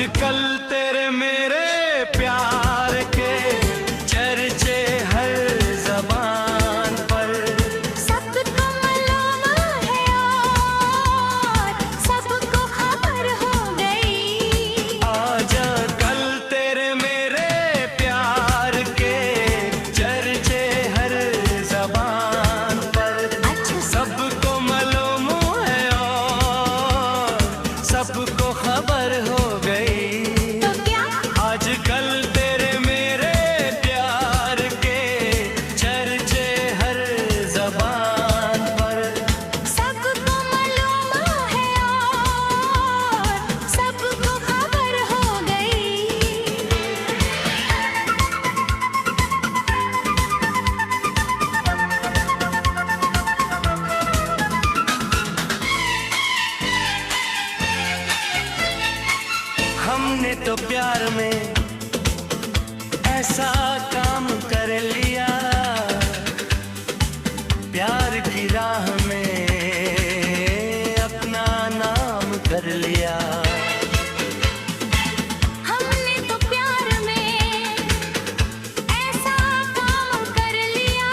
आजकल तेरे मेरे प्यार के चर्चे हर ज़बान पर, सबको मालूम है और सबको खबर हो गई। आजकल तेरे मेरे प्यार के चर्चे हर ज़बान पर, अच्छा सबको मालूम है और सबको खबर हो गई। तो क्या आजकल तेरे मेरे प्यार के चर्चे हर ज़बान पर, सबको मालूम है और सबको खबर हो गई। हमने तो प्यार में ऐसा काम कर लिया, प्यार की राह में अपना नाम कर लिया। हमने तो प्यार में ऐसा काम कर लिया,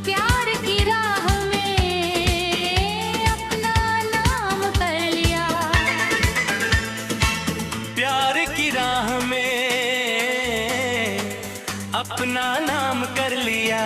प्यार की राह में अपना नाम कर लिया। प्यार की राह में अपना नाम कर लिया।